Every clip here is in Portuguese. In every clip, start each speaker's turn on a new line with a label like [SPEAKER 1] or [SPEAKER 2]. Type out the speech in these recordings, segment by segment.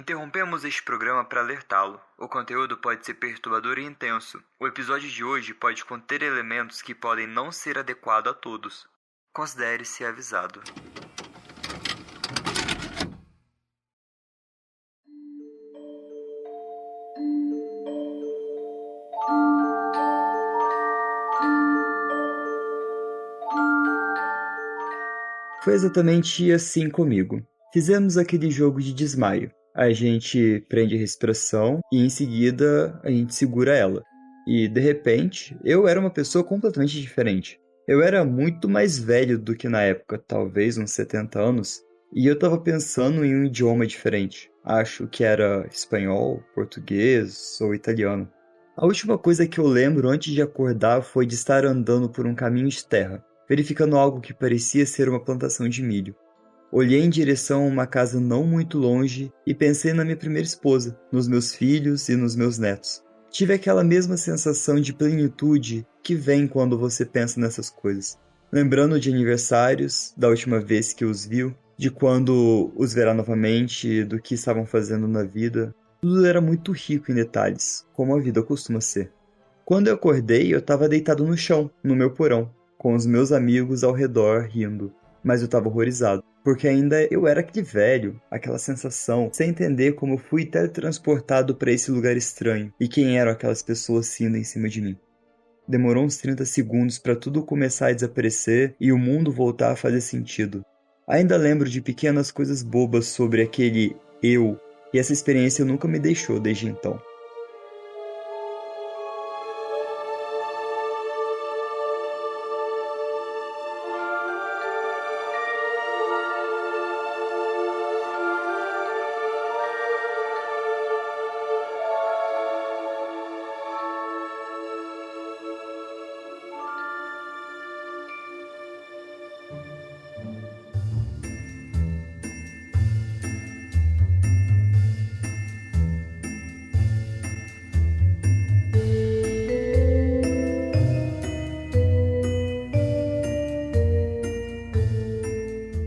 [SPEAKER 1] Interrompemos este programa para alertá-lo. O conteúdo pode ser perturbador e intenso. O episódio de hoje pode conter elementos que podem não ser adequados a todos. Considere-se avisado. Foi exatamente assim comigo. Fizemos aquele jogo de desmaio. A gente prende a respiração e em seguida a gente segura ela. E de repente, eu era uma pessoa completamente diferente. Eu era muito mais velho do que na época, talvez uns 70 anos, e eu estava pensando em um idioma diferente. Acho que era espanhol, português ou italiano. A última coisa que eu lembro antes de acordar foi de estar andando por um caminho de terra, verificando algo que parecia ser uma plantação de milho. Olhei em direção a uma casa não muito longe e pensei na minha primeira esposa, nos meus filhos e nos meus netos. Tive aquela mesma sensação de plenitude que vem quando você pensa nessas coisas. Lembrando de aniversários, da última vez que os viu, de quando os verá novamente, do que estavam fazendo na vida. Tudo era muito rico em detalhes, como a vida costuma ser. Quando eu acordei, eu estava deitado no chão, no meu porão, com os meus amigos ao redor rindo. Mas eu estava horrorizado, porque ainda eu era aquele velho, aquela sensação, sem entender como eu fui teletransportado para esse lugar estranho e quem eram aquelas pessoas rindo em cima de mim. Demorou uns 30 segundos para tudo começar a desaparecer e o mundo voltar a fazer sentido. Ainda lembro de pequenas coisas bobas sobre aquele eu, e essa experiência nunca me deixou desde então.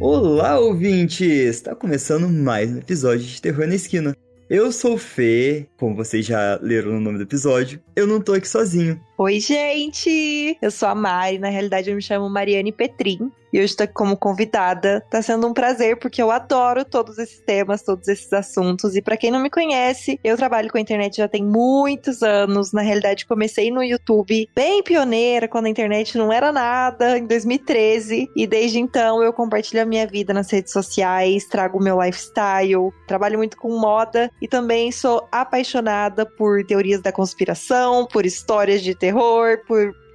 [SPEAKER 1] Olá, ouvintes! Está começando mais um episódio de Terror na Esquina. Eu sou o Fê, como vocês já leram no nome do episódio, eu não tô aqui sozinho.
[SPEAKER 2] Oi, gente! Eu sou a Mari, na realidade eu me chamo Mariane Petrin e hoje estou aqui como convidada. Tá sendo um prazer porque eu adoro todos esses temas, todos esses assuntos. E pra quem não me conhece, eu trabalho com a internet já tem muitos anos. Na realidade comecei no YouTube bem pioneira, quando a internet não era nada, em 2013. E desde então eu compartilho a minha vida nas redes sociais, trago o meu lifestyle, trabalho muito com moda e também sou apaixonada por teorias da conspiração, por histórias de terror,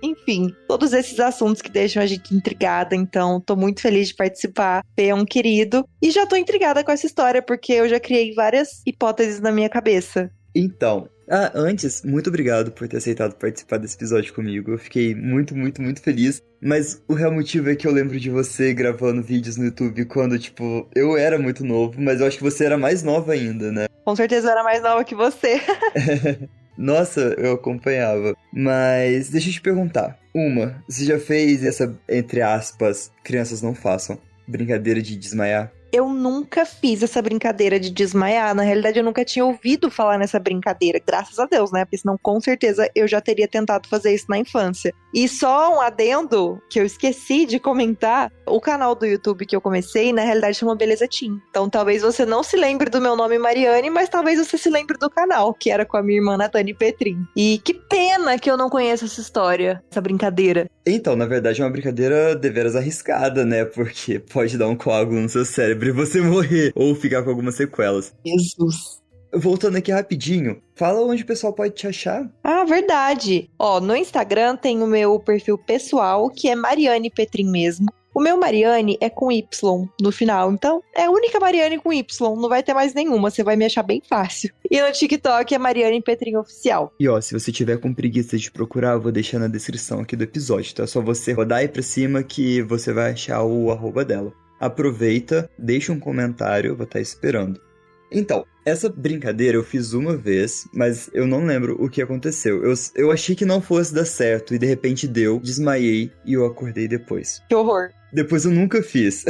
[SPEAKER 2] enfim, todos esses assuntos que deixam a gente intrigada. Então, tô muito feliz de participar. Fê é um querido. E já tô intrigada com essa história, porque eu já criei várias hipóteses na minha cabeça.
[SPEAKER 1] Então, antes, muito obrigado por ter aceitado participar desse episódio comigo. Eu fiquei muito, muito, muito feliz. Mas o real motivo é que eu lembro de você gravando vídeos no YouTube quando, eu era muito novo, mas eu acho que você era mais nova ainda, né?
[SPEAKER 2] Com certeza eu era mais nova que você.
[SPEAKER 1] Nossa, eu acompanhava. Mas deixa eu te perguntar. Você já fez essa, entre aspas, crianças não façam, brincadeira de desmaiar?
[SPEAKER 2] Eu nunca fiz essa brincadeira de desmaiar. Na realidade, eu nunca tinha ouvido falar nessa brincadeira. Graças a Deus, né? Porque senão, com certeza, eu já teria tentado fazer isso na infância. E só um adendo que eu esqueci de comentar. O canal do YouTube que eu comecei, na realidade, chama Beleza Teen. Então, talvez você não se lembre do meu nome Mariane, mas talvez você se lembre do canal, que era com a minha irmã Natane Petrin. E que pena que eu não conheço essa história, essa brincadeira.
[SPEAKER 1] Então, na verdade, é uma brincadeira deveras arriscada, né? Porque pode dar um coágulo no seu cérebro e você morrer ou ficar com algumas sequelas.
[SPEAKER 2] Jesus.
[SPEAKER 1] Voltando aqui rapidinho, fala onde o pessoal pode te achar.
[SPEAKER 2] Ah, verdade. No Instagram tem o meu perfil pessoal, que é Mariane Petrin mesmo. O meu Mariane é com Y no final, então é a única Mariane com Y, não vai ter mais nenhuma, você vai me achar bem fácil. E no TikTok é Mariane Petrin Oficial.
[SPEAKER 1] E se você tiver com preguiça de procurar, eu vou deixar na descrição aqui do episódio, tá? É só você rodar aí pra cima que você vai achar o @ dela. Aproveita, deixa um comentário, eu vou estar esperando. Então, essa brincadeira eu fiz uma vez, mas eu não lembro o que aconteceu. Eu achei que não fosse dar certo e de repente deu, desmaiei e eu acordei depois.
[SPEAKER 2] Que horror.
[SPEAKER 1] Depois eu nunca fiz.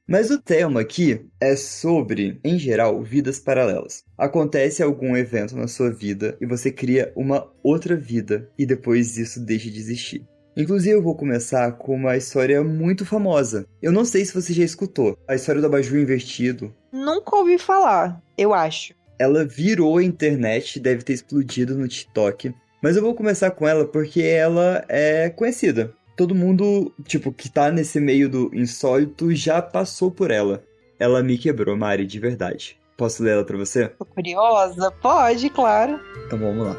[SPEAKER 1] Mas o tema aqui é sobre, em geral, vidas paralelas. Acontece algum evento na sua vida e você cria uma outra vida e depois isso deixa de existir. Inclusive, eu vou começar com uma história muito famosa. Eu não sei se você já escutou. A história do abajur invertido.
[SPEAKER 2] Nunca ouvi falar, eu acho.
[SPEAKER 1] Ela virou a internet, deve ter explodido no TikTok. Mas eu vou começar com ela porque ela é conhecida. Todo mundo, que tá nesse meio do insólito já passou por ela. Ela me quebrou, Mari, de verdade. Posso ler ela pra você?
[SPEAKER 2] Tô curiosa? Pode, claro.
[SPEAKER 1] Então vamos lá.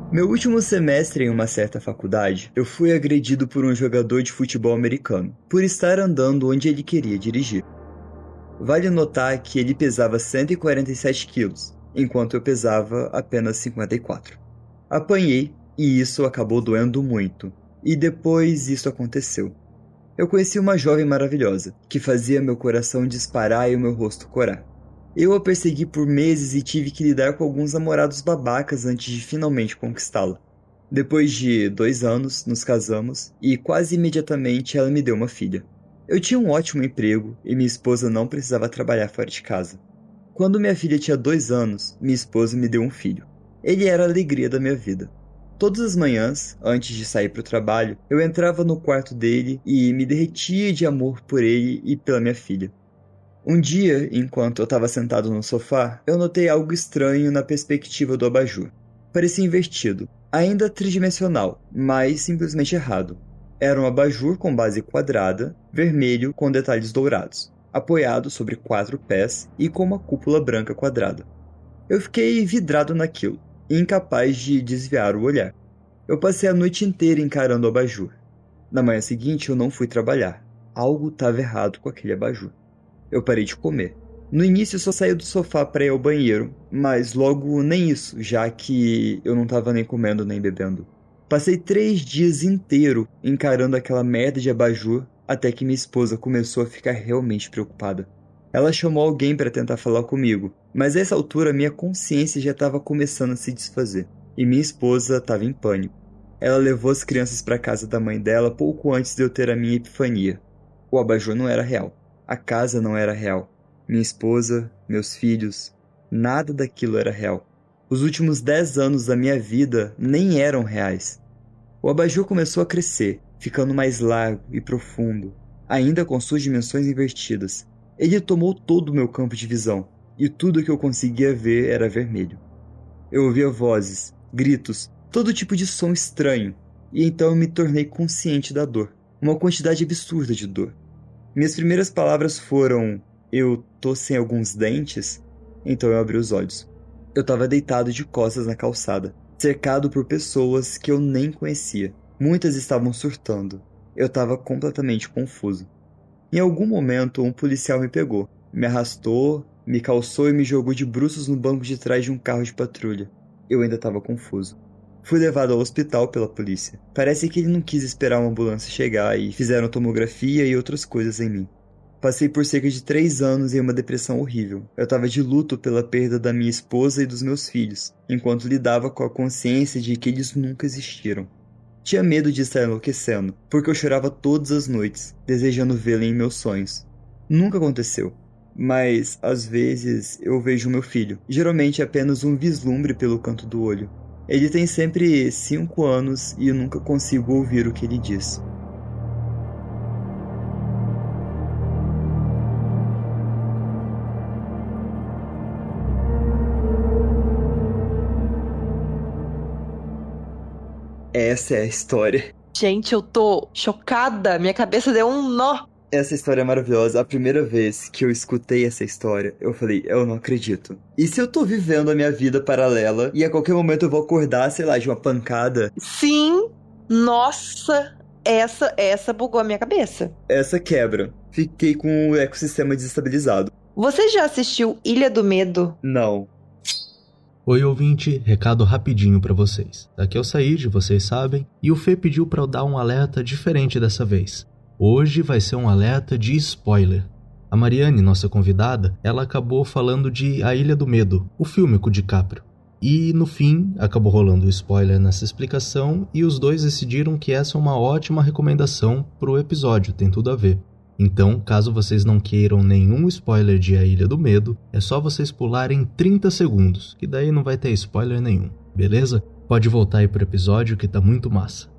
[SPEAKER 1] Meu último semestre em uma certa faculdade, eu fui agredido por um jogador de futebol americano, por estar andando onde ele queria dirigir. Vale notar que ele pesava 147 quilos, enquanto eu pesava apenas 54. Apanhei e isso acabou doendo muito, e depois isso aconteceu. Eu conheci uma jovem maravilhosa, que fazia meu coração disparar e o meu rosto corar. Eu a persegui por meses e tive que lidar com alguns namorados babacas antes de finalmente conquistá-la. Depois de 2 anos, nos casamos e quase imediatamente ela me deu uma filha. Eu tinha um ótimo emprego e minha esposa não precisava trabalhar fora de casa. Quando minha filha tinha 2 anos, minha esposa me deu um filho. Ele era a alegria da minha vida. Todas as manhãs, antes de sair para o trabalho, eu entrava no quarto dele e me derretia de amor por ele e pela minha filha. Um dia, enquanto eu estava sentado no sofá, eu notei algo estranho na perspectiva do abajur. Parecia invertido, ainda tridimensional, mas simplesmente errado. Era um abajur com base quadrada, vermelho com detalhes dourados, apoiado sobre 4 pés e com uma cúpula branca quadrada. Eu fiquei vidrado naquilo, incapaz de desviar o olhar. Eu passei a noite inteira encarando o abajur. Na manhã seguinte eu não fui trabalhar. Algo estava errado com aquele abajur. Eu parei de comer. No início eu só saí do sofá para ir ao banheiro, mas logo nem isso, já que eu não estava nem comendo nem bebendo. Passei 3 dias inteiros encarando aquela merda de abajur até que minha esposa começou a ficar realmente preocupada. Ela chamou alguém para tentar falar comigo, mas a essa altura minha consciência já estava começando a se desfazer, e minha esposa estava em pânico. Ela levou as crianças para a casa da mãe dela pouco antes de eu ter a minha epifania. O abajur não era real. A casa não era real. Minha esposa, meus filhos, nada daquilo era real. Os últimos 10 anos da minha vida nem eram reais. O abajur começou a crescer, ficando mais largo e profundo, ainda com suas dimensões invertidas. Ele tomou todo o meu campo de visão, e tudo que eu conseguia ver era vermelho. Eu ouvia vozes, gritos, todo tipo de som estranho, e então eu me tornei consciente da dor, uma quantidade absurda de dor. Minhas primeiras palavras foram: eu tô sem alguns dentes? Então eu abri os olhos. Eu estava deitado de costas na calçada, cercado por pessoas que eu nem conhecia. Muitas estavam surtando. Eu estava completamente confuso. Em algum momento, um policial me pegou, me arrastou, me calçou e me jogou de bruços no banco de trás de um carro de patrulha. Eu ainda estava confuso. Fui levado ao hospital pela polícia. Parece que ele não quis esperar uma ambulância chegar e fizeram tomografia e outras coisas em mim. Passei por cerca de 3 anos em uma depressão horrível. Eu estava de luto pela perda da minha esposa e dos meus filhos, enquanto lidava com a consciência de que eles nunca existiram. Tinha medo de estar enlouquecendo, porque eu chorava todas as noites, desejando vê-lo em meus sonhos. Nunca aconteceu. Mas, às vezes, eu vejo meu filho, geralmente apenas um vislumbre pelo canto do olho. Ele tem sempre 5 anos e eu nunca consigo ouvir o que ele diz. Essa é a história.
[SPEAKER 2] Gente, eu tô chocada. Minha cabeça deu um nó.
[SPEAKER 1] Essa história é maravilhosa. A primeira vez que eu escutei essa história, eu falei, eu não acredito. E se eu tô vivendo a minha vida paralela e a qualquer momento eu vou acordar, sei lá, de uma pancada?
[SPEAKER 2] Sim, nossa, essa bugou a minha cabeça.
[SPEAKER 1] Essa quebra. Fiquei com o ecossistema desestabilizado.
[SPEAKER 2] Você já assistiu Ilha do Medo?
[SPEAKER 1] Não.
[SPEAKER 3] Oi, ouvinte, recado rapidinho pra vocês. Daqui é o Said, vocês sabem, e o Fê pediu pra eu dar um alerta diferente dessa vez. Hoje vai ser um alerta de spoiler. A Mariane, nossa convidada, ela acabou falando de A Ilha do Medo, o filme com o DiCaprio. E no fim, acabou rolando o spoiler nessa explicação e os dois decidiram que essa é uma ótima recomendação pro episódio, tem tudo a ver. Então, caso vocês não queiram nenhum spoiler de A Ilha do Medo, é só vocês pularem 30 segundos, que daí não vai ter spoiler nenhum, beleza? Pode voltar aí pro episódio que tá muito massa.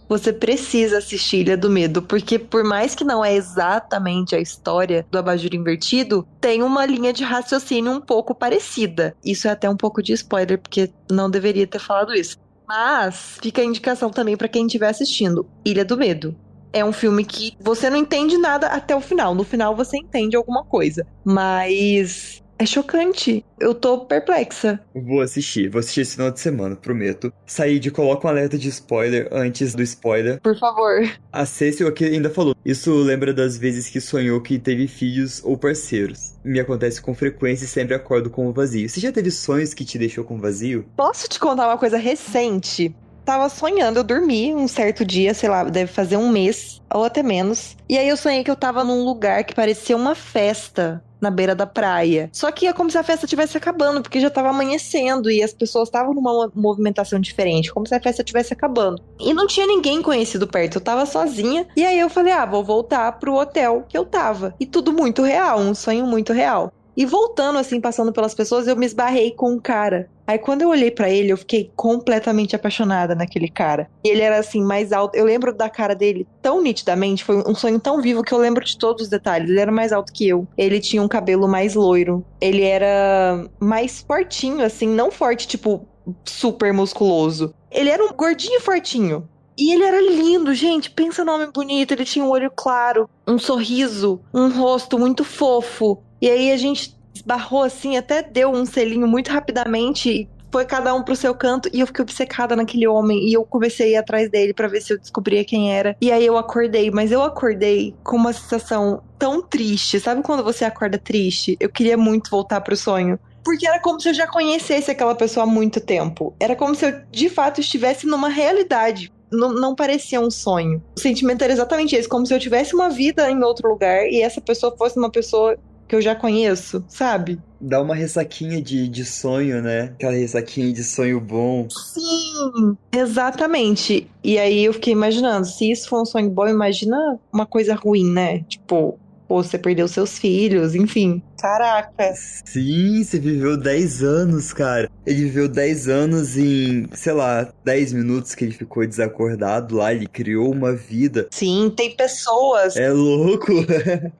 [SPEAKER 2] Você precisa assistir Ilha do Medo, porque por mais que não é exatamente a história do abajur invertido, tem uma linha de raciocínio um pouco parecida. Isso é até um pouco de spoiler, porque não deveria ter falado isso. Mas fica a indicação também pra quem estiver assistindo. Ilha do Medo. É um filme que você não entende nada até o final. No final você entende alguma coisa. Mas é chocante. Eu tô perplexa.
[SPEAKER 1] Vou assistir esse final de semana, prometo. Said, coloca um alerta de spoiler antes do spoiler.
[SPEAKER 2] Por favor.
[SPEAKER 1] A Cecil aqui ainda falou. Isso lembra das vezes que sonhou que teve filhos ou parceiros. Me acontece com frequência e sempre acordo com um vazio. Você já teve sonhos que te deixou com vazio?
[SPEAKER 2] Posso te contar uma coisa recente? Tava sonhando, eu dormi um certo dia, sei lá, deve fazer um mês, ou até menos. E aí eu sonhei que eu tava num lugar que parecia uma festa na beira da praia. Só que é como se a festa estivesse acabando, porque já tava amanhecendo e as pessoas estavam numa movimentação diferente, como se a festa estivesse acabando. E não tinha ninguém conhecido perto, eu tava sozinha. E aí eu falei, vou voltar pro hotel que eu tava. E tudo muito real, um sonho muito real. E voltando, assim, passando pelas pessoas, eu me esbarrei com um cara. Aí quando eu olhei pra ele, eu fiquei completamente apaixonada naquele cara. E ele era, assim, mais alto. Eu lembro da cara dele tão nitidamente, foi um sonho tão vivo que eu lembro de todos os detalhes. Ele era mais alto que eu. Ele tinha um cabelo mais loiro. Ele era mais fortinho, assim, não forte, tipo, super musculoso. Ele era um gordinho fortinho. E ele era lindo, gente. Pensa no homem bonito. Ele tinha um olho claro, um sorriso, um rosto muito fofo. E aí a gente esbarrou assim, até deu um selinho muito rapidamente e foi cada um pro seu canto e eu fiquei obcecada naquele homem e eu comecei a ir atrás dele pra ver se eu descobria quem era. E aí eu acordei, mas eu acordei com uma sensação tão triste. Sabe quando você acorda triste? Eu queria muito voltar pro sonho. Porque era como se eu já conhecesse aquela pessoa há muito tempo. Era como se eu, de fato, estivesse numa realidade. Não parecia um sonho. O sentimento era exatamente esse, como se eu tivesse uma vida em outro lugar e essa pessoa fosse uma pessoa que eu já conheço, sabe?
[SPEAKER 1] Dá uma ressaquinha de sonho, né? Aquela ressaquinha de sonho bom.
[SPEAKER 2] Sim, exatamente. E aí eu fiquei imaginando, se isso for um sonho bom, imagina uma coisa ruim, né? Tipo, você perdeu seus filhos, enfim. Caraca.
[SPEAKER 1] Sim, você viveu 10 anos, cara. Ele viveu 10 anos em, sei lá, 10 minutos que ele ficou desacordado lá. Ele criou uma vida.
[SPEAKER 2] Sim, tem pessoas.
[SPEAKER 1] É louco.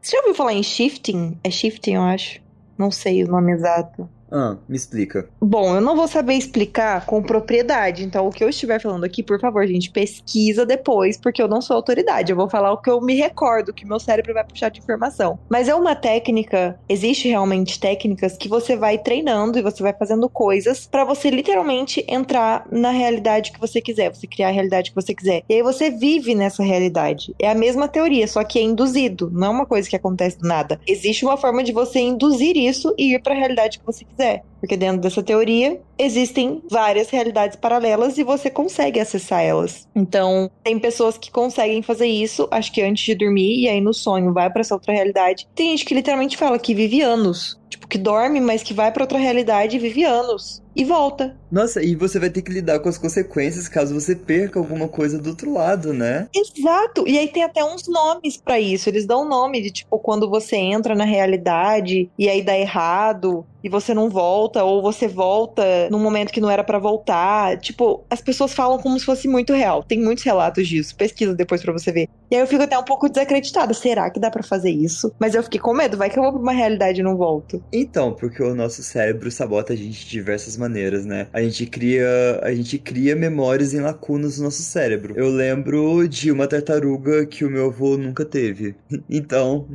[SPEAKER 2] Você já ouviu falar em shifting? É shifting, eu acho. Não sei o nome exato.
[SPEAKER 1] Me explica.
[SPEAKER 2] Bom, eu não vou saber explicar com propriedade, então o que eu estiver falando aqui, por favor, gente, pesquisa depois, porque eu não sou autoridade, eu vou falar o que eu me recordo, que meu cérebro vai puxar de informação. Mas é uma técnica, existe realmente técnicas que você vai treinando e você vai fazendo coisas pra você literalmente entrar na realidade que você quiser, você criar a realidade que você quiser. E aí você vive nessa realidade. É a mesma teoria, só que é induzido, não é uma coisa que acontece do nada. Existe uma forma de você induzir isso e ir pra realidade que você quiser. Porque dentro dessa teoria existem várias realidades paralelas e você consegue acessar elas. Então, tem pessoas que conseguem fazer isso, acho que antes de dormir, e aí no sonho vai pra essa outra realidade. Tem gente que literalmente fala que vive anos. Tipo, que dorme, mas que vai pra outra realidade e vive anos. E volta.
[SPEAKER 1] Nossa, e você vai ter que lidar com as consequências caso você perca alguma coisa do outro lado, né?
[SPEAKER 2] Exato! E aí tem até uns nomes pra isso. Eles dão nome de, tipo, quando você entra na realidade e aí dá errado e você não volta, ou você volta num momento que não era pra voltar. Tipo, as pessoas falam como se fosse muito real. Tem muitos relatos disso. Pesquisa depois pra você ver. E aí eu fico até um pouco desacreditada. Será que dá pra fazer isso? Mas eu fiquei com medo. Vai que eu vou pra uma realidade e não volto.
[SPEAKER 1] Então, porque o nosso cérebro sabota a gente de diversas maneiras. maneiras, né? A gente cria memórias em lacunas no nosso cérebro. Eu lembro de uma tartaruga que o meu avô nunca teve.
[SPEAKER 2] Então,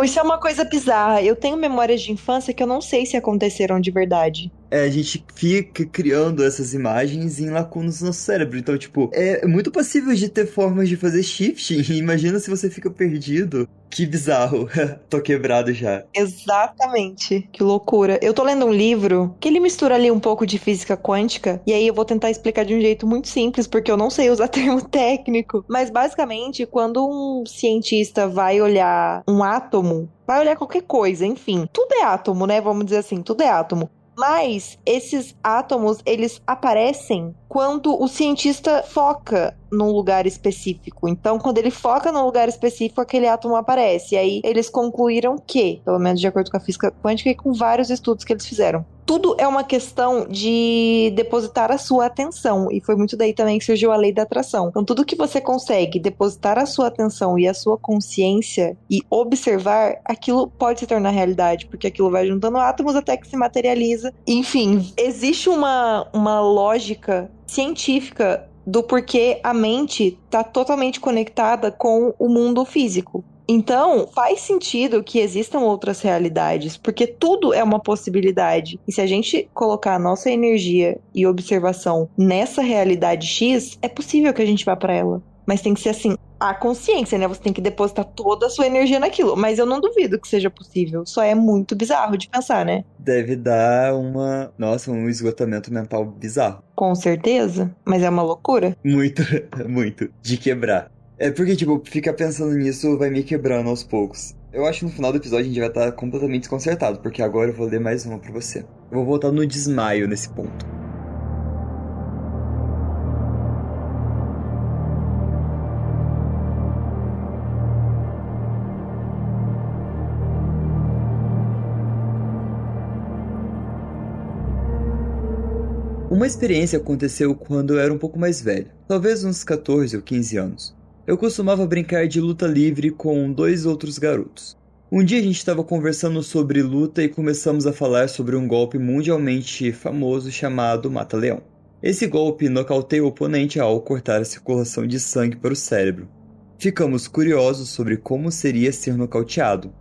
[SPEAKER 2] isso é uma coisa bizarra. Eu tenho memórias de infância que eu não sei se aconteceram de verdade.
[SPEAKER 1] A gente fica criando essas imagens em lacunas no nosso cérebro. Então, tipo, é muito passível de ter formas de fazer shifting. Imagina se você fica perdido. Que bizarro. Tô quebrado já.
[SPEAKER 2] Exatamente. Que loucura. Eu tô lendo um livro que ele mistura ali um pouco de física quântica. E aí eu vou tentar explicar de um jeito muito simples, porque eu não sei usar termo técnico. Mas basicamente, quando um cientista vai olhar um átomo, vai olhar qualquer coisa, enfim. Tudo é átomo, né? Vamos dizer assim, tudo é átomo. Mas esses átomos, eles aparecem quando o cientista foca num lugar específico. Então, quando ele foca num lugar específico, aquele átomo aparece. E aí, eles concluíram que, pelo menos de acordo com a física quântica e com vários estudos que eles fizeram, tudo é uma questão de depositar a sua atenção. E foi muito daí também que surgiu a lei da atração. Então, tudo que você consegue depositar a sua atenção e a sua consciência e observar, aquilo pode se tornar realidade, porque aquilo vai juntando átomos até que se materializa. Enfim, existe uma lógica científica do porquê a mente está totalmente conectada com o mundo físico. Então, faz sentido que existam outras realidades, porque tudo é uma possibilidade. E se a gente colocar a nossa energia e observação nessa realidade X, é possível que a gente vá para ela. Mas tem que ser assim, a consciência, né? Você tem que depositar toda a sua energia naquilo. Mas eu não duvido que seja possível. Só é muito bizarro de pensar, né?
[SPEAKER 1] Deve dar um esgotamento mental bizarro.
[SPEAKER 2] Com certeza, mas é uma loucura.
[SPEAKER 1] Muito, muito. De quebrar. É porque, tipo, ficar pensando nisso vai me quebrando aos poucos. Eu acho que no final do episódio a gente vai estar completamente desconcertado, porque agora eu vou ler mais uma pra você. Eu vou voltar no desmaio nesse ponto. Uma experiência aconteceu quando eu era um pouco mais velho, talvez uns 14 ou 15 anos. Eu costumava brincar de luta livre com 2 outros garotos. Um dia a gente estava conversando sobre luta e começamos a falar sobre um golpe mundialmente famoso chamado Mata-Leão. Esse golpe nocauteia o oponente ao cortar a circulação de sangue para o cérebro. Ficamos curiosos sobre como seria ser nocauteado.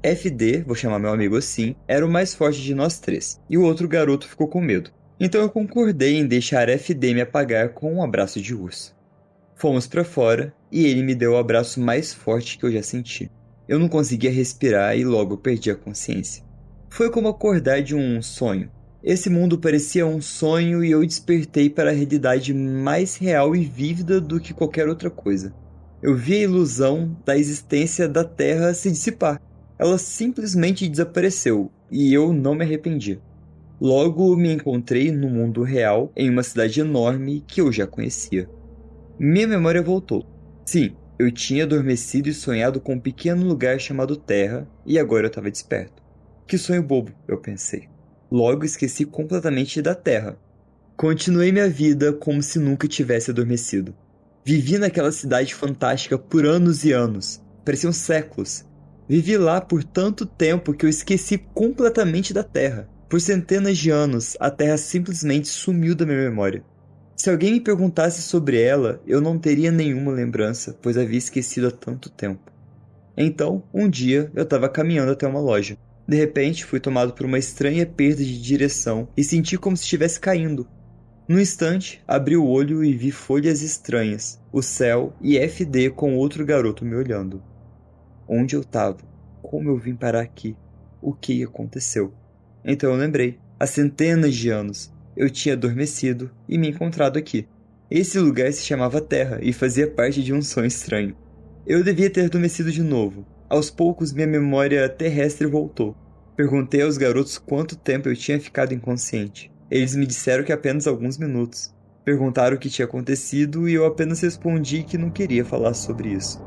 [SPEAKER 1] FD, vou chamar meu amigo assim, era o mais forte de nós 3, e o outro garoto ficou com medo. Então eu concordei em deixar FD me apagar com um abraço de urso. Fomos pra fora e ele me deu o abraço mais forte que eu já senti. Eu não conseguia respirar e logo perdi a consciência. Foi como acordar de um sonho. Esse mundo parecia um sonho e eu despertei para a realidade mais real e vívida do que qualquer outra coisa. Eu vi a ilusão da existência da Terra se dissipar. Ela simplesmente desapareceu e eu não me arrependi. Logo me encontrei no mundo real, em uma cidade enorme que eu já conhecia. Minha memória voltou. Sim, eu tinha adormecido e sonhado com um pequeno lugar chamado Terra, e agora eu estava desperto. Que sonho bobo, eu pensei. Logo esqueci completamente da Terra. Continuei minha vida como se nunca tivesse adormecido. Vivi naquela cidade fantástica por anos e anos. Pareciam séculos. Vivi lá por tanto tempo que eu esqueci completamente da Terra. Por centenas de anos, a Terra simplesmente sumiu da minha memória. Se alguém me perguntasse sobre ela, eu não teria nenhuma lembrança, pois havia esquecido há tanto tempo. Então, um dia, eu estava caminhando até uma loja. De repente, fui tomado por uma estranha perda de direção e senti como se estivesse caindo. No instante, abri o olho e vi folhas estranhas, o céu e FD com outro garoto me olhando. Onde eu estava? Como eu vim parar aqui? O que aconteceu? Então eu lembrei, há centenas de anos, eu tinha adormecido e me encontrado aqui. Esse lugar se chamava Terra e fazia parte de um sonho estranho. Eu devia ter adormecido de novo. Aos poucos minha memória terrestre voltou. Perguntei aos garotos quanto tempo eu tinha ficado inconsciente. Eles me disseram que apenas alguns minutos. Perguntaram o que tinha acontecido e eu apenas respondi que não queria falar sobre isso.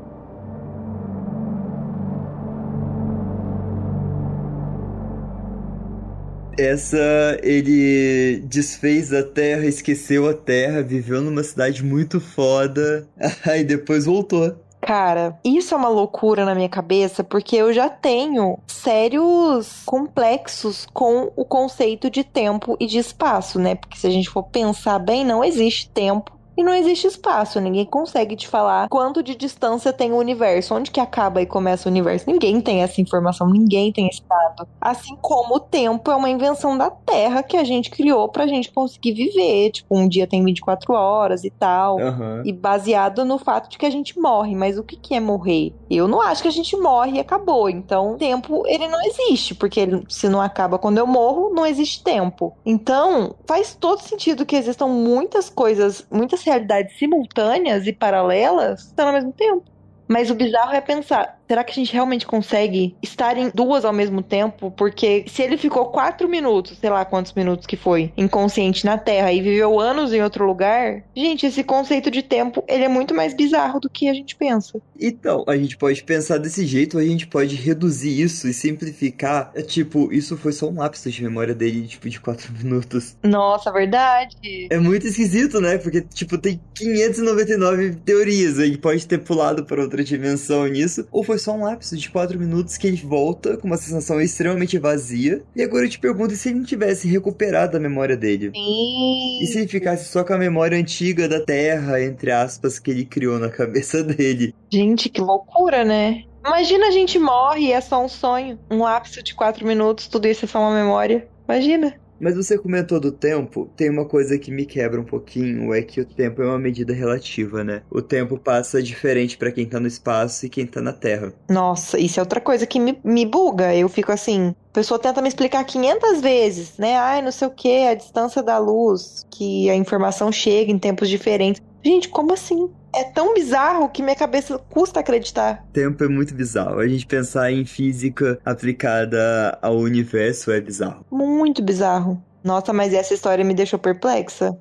[SPEAKER 1] Ele desfez a Terra, esqueceu a Terra, viveu numa cidade muito foda, aí depois voltou.
[SPEAKER 2] Cara, isso é uma loucura na minha cabeça, porque eu já tenho sérios complexos com o conceito de tempo e de espaço, né? Porque se a gente for pensar bem, não existe tempo e não existe espaço. Ninguém consegue te falar quanto de distância tem o universo, onde que acaba e começa o universo. Ninguém tem essa informação, ninguém tem esse dado. Assim como o tempo é uma invenção da Terra que a gente criou pra gente conseguir viver. Tipo, um dia tem 24 horas e tal.
[SPEAKER 1] Aham.
[SPEAKER 2] E baseado no fato de que a gente morre. Mas o que que é morrer? Eu não acho que a gente morre e acabou. Então, o tempo, ele não existe. Porque se não acaba quando eu morro, não existe tempo. Então, faz todo sentido que existam muitas coisas, muitas realidades simultâneas e paralelas ao mesmo tempo. Mas o bizarro é pensar, será que a gente realmente consegue estar em duas ao mesmo tempo? Porque se ele ficou 4 minutos, sei lá quantos minutos que foi, inconsciente na Terra e viveu anos em outro lugar, gente, esse conceito de tempo, ele é muito mais bizarro do que a gente pensa.
[SPEAKER 1] Então, a gente pode pensar desse jeito, ou a gente pode reduzir isso e simplificar. Tipo, isso foi só um lapso de memória dele, tipo, de 4 minutos.
[SPEAKER 2] Nossa, verdade.
[SPEAKER 1] É muito esquisito, né? Porque, tipo, tem 599 teorias. Ele pode ter pulado para outra dimensão nisso. Ou foi só um lapso de 4 minutos que ele volta com uma sensação extremamente vazia. E agora eu te pergunto se ele não tivesse recuperado a memória dele.
[SPEAKER 2] Sim.
[SPEAKER 1] E se ele ficasse só com a memória antiga da Terra, entre aspas, que ele criou na cabeça dele?
[SPEAKER 2] Gente, que loucura, né? Imagina a gente morre e é só um sonho. Um lapso de 4 minutos, tudo isso é só uma memória. Imagina.
[SPEAKER 1] Mas você comentou do tempo, tem uma coisa que me quebra um pouquinho, é que o tempo é uma medida relativa, né? O tempo passa diferente pra quem tá no espaço e quem tá na Terra.
[SPEAKER 2] Nossa, isso é outra coisa que me buga. Eu fico assim, a pessoa tenta me explicar 500 vezes, né? Ai, não sei o que, a distância da luz, que a informação chega em tempos diferentes. Gente, como assim? É tão bizarro que minha cabeça custa acreditar.
[SPEAKER 1] Tempo é muito bizarro. A gente pensar em física aplicada ao universo é bizarro.
[SPEAKER 2] Muito bizarro. Nossa, mas essa história me deixou perplexa.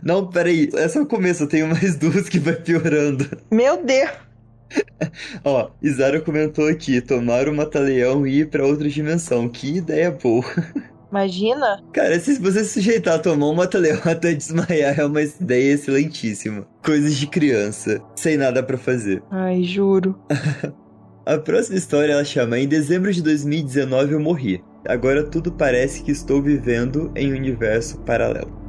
[SPEAKER 1] Não, peraí, é só o começo, eu tenho mais duas que vai piorando.
[SPEAKER 2] Meu Deus!
[SPEAKER 1] Ó, Isara comentou aqui, tomar o mata-leão e ir pra outra dimensão. Que ideia boa.
[SPEAKER 2] Imagina?
[SPEAKER 1] Cara, se você se sujeitar a tomar um mata-leão até desmaiar é uma ideia excelentíssima. Coisas de criança, sem nada pra fazer.
[SPEAKER 2] Ai, juro.
[SPEAKER 1] A próxima história ela chama Em dezembro de 2019 eu morri. Agora tudo parece que estou vivendo em um universo paralelo.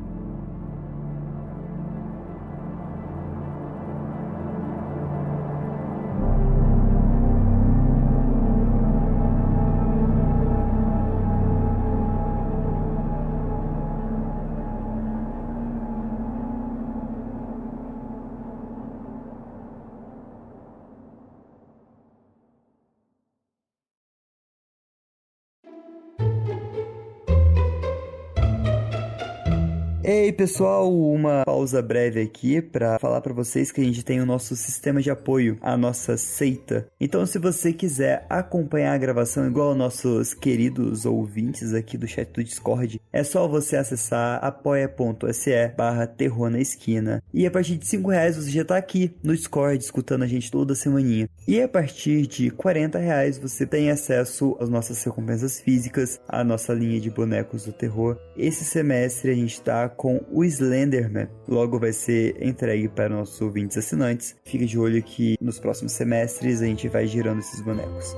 [SPEAKER 1] Ei pessoal, uma pausa breve aqui para falar para vocês que a gente tem o nosso sistema de apoio, a nossa seita. Então se você quiser acompanhar a gravação igual nossos queridos ouvintes aqui do chat do Discord, é só você acessar apoia.se/terror na esquina. E a partir de R$5 você já tá aqui no Discord escutando a gente toda semaninha. E a partir de R$40 você tem acesso às nossas recompensas físicas, à nossa linha de bonecos do terror. Esse semestre a gente tá com o Slenderman. Logo vai ser entregue para nossos ouvintes assinantes. Fique de olho que nos próximos semestres a gente vai girando esses bonecos.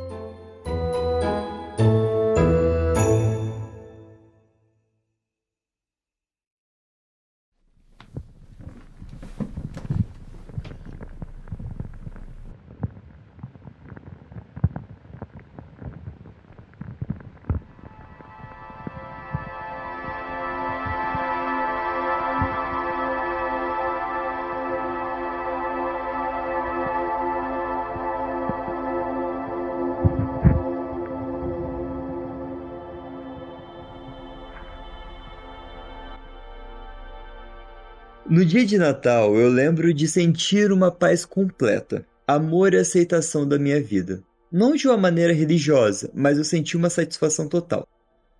[SPEAKER 1] No dia de Natal, eu lembro de sentir uma paz completa, amor e aceitação da minha vida. Não de uma maneira religiosa, mas eu senti uma satisfação total.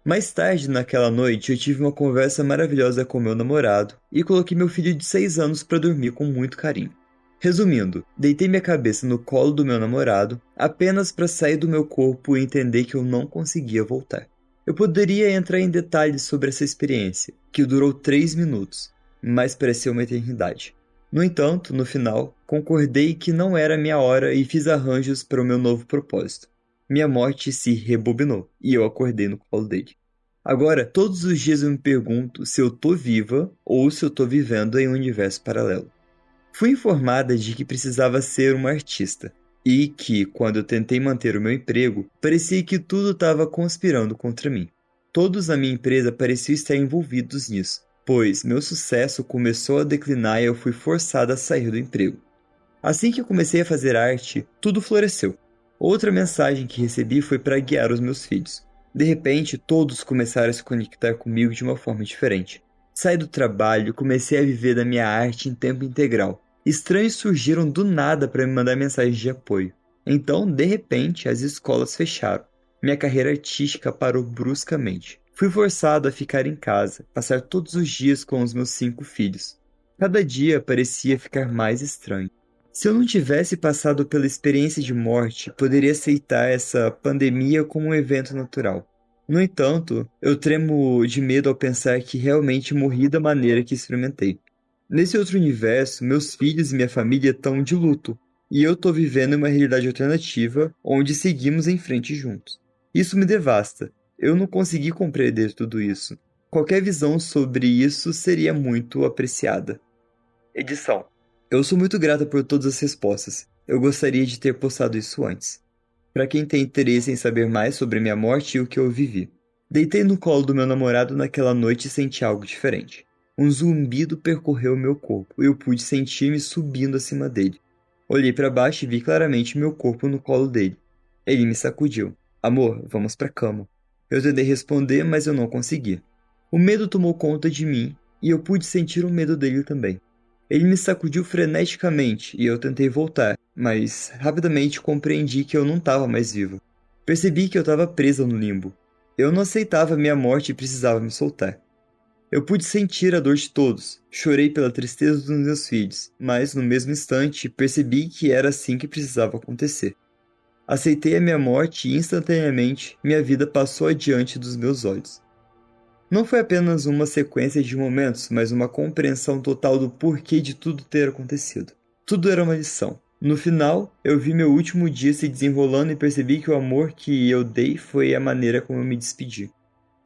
[SPEAKER 1] Mais tarde, naquela noite, eu tive uma conversa maravilhosa com meu namorado e coloquei meu filho de 6 anos para dormir com muito carinho. Resumindo, deitei minha cabeça no colo do meu namorado apenas para sair do meu corpo e entender que eu não conseguia voltar. Eu poderia entrar em detalhes sobre essa experiência, que durou 3 minutos. Mas pareceu uma eternidade. No entanto, no final, concordei que não era minha hora e fiz arranjos para o meu novo propósito. Minha morte se rebobinou e eu acordei no colo dele. Agora, todos os dias eu me pergunto se eu tô viva ou se eu tô vivendo em um universo paralelo. Fui informada de que precisava ser uma artista e que, quando eu tentei manter o meu emprego, parecia que tudo estava conspirando contra mim. Todos na minha empresa pareciam estar envolvidos nisso, pois meu sucesso começou a declinar e eu fui forçada a sair do emprego. Assim que eu comecei a fazer arte, tudo floresceu. Outra mensagem que recebi foi para guiar os meus filhos. De repente, todos começaram a se conectar comigo de uma forma diferente. Saí do trabalho e comecei a viver da minha arte em tempo integral. Estranhos surgiram do nada para me mandar mensagens de apoio. Então, de repente, as escolas fecharam. Minha carreira artística parou bruscamente. Fui forçado a ficar em casa, passar todos os dias com os meus 5 filhos. Cada dia parecia ficar mais estranho. Se eu não tivesse passado pela experiência de morte, poderia aceitar essa pandemia como um evento natural. No entanto, eu tremo de medo ao pensar que realmente morri da maneira que experimentei. Nesse outro universo, meus filhos e minha família estão de luto, e eu estou vivendo uma realidade alternativa onde seguimos em frente juntos. Isso me devasta. Eu não consegui compreender tudo isso. Qualquer visão sobre isso seria muito apreciada. Edição. Eu sou muito grata por todas as respostas. Eu gostaria de ter postado isso antes. Para quem tem interesse em saber mais sobre minha morte e o que eu vivi. Deitei no colo do meu namorado naquela noite e senti algo diferente. Um zumbido percorreu meu corpo e eu pude sentir-me subindo acima dele. Olhei para baixo e vi claramente meu corpo no colo dele. Ele me sacudiu. Amor, vamos pra cama. Eu tentei responder, mas eu não consegui. O medo tomou conta de mim e eu pude sentir o medo dele também. Ele me sacudiu freneticamente e eu tentei voltar, mas rapidamente compreendi que eu não estava mais vivo. Percebi que eu estava presa no limbo. Eu não aceitava minha morte e precisava me soltar. Eu pude sentir a dor de todos, chorei pela tristeza dos meus filhos, mas no mesmo instante percebi que era assim que precisava acontecer. Aceitei a minha morte e instantaneamente minha vida passou adiante dos meus olhos. Não foi apenas uma sequência de momentos, mas uma compreensão total do porquê de tudo ter acontecido. Tudo era uma lição. No final, eu vi meu último dia se desenrolando e percebi que o amor que eu dei foi a maneira como eu me despedi.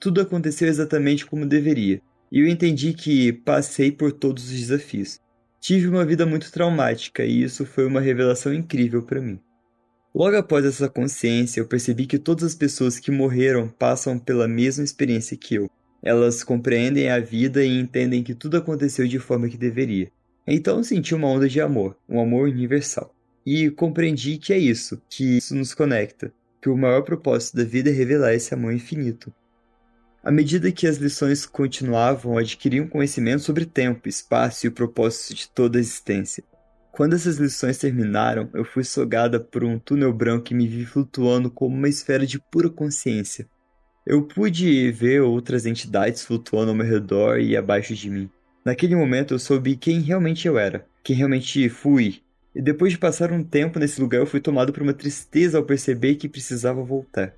[SPEAKER 1] Tudo aconteceu exatamente como deveria, e eu entendi que passei por todos os desafios. Tive uma vida muito traumática e isso foi uma revelação incrível para mim. Logo após essa consciência, eu percebi que todas as pessoas que morreram passam pela mesma experiência que eu. Elas compreendem a vida e entendem que tudo aconteceu de forma que deveria. Então senti uma onda de amor, um amor universal. E compreendi que é isso, que isso nos conecta, que o maior propósito da vida é revelar esse amor infinito. À medida que as lições continuavam, adquiri um conhecimento sobre tempo, espaço e o propósito de toda a existência. Quando essas lições terminaram, eu fui sugada por um túnel branco e me vi flutuando como uma esfera de pura consciência. Eu pude ver outras entidades flutuando ao meu redor e abaixo de mim. Naquele momento eu soube quem realmente eu era, quem realmente fui. E depois de passar um tempo nesse lugar eu fui tomado por uma tristeza ao perceber que precisava voltar.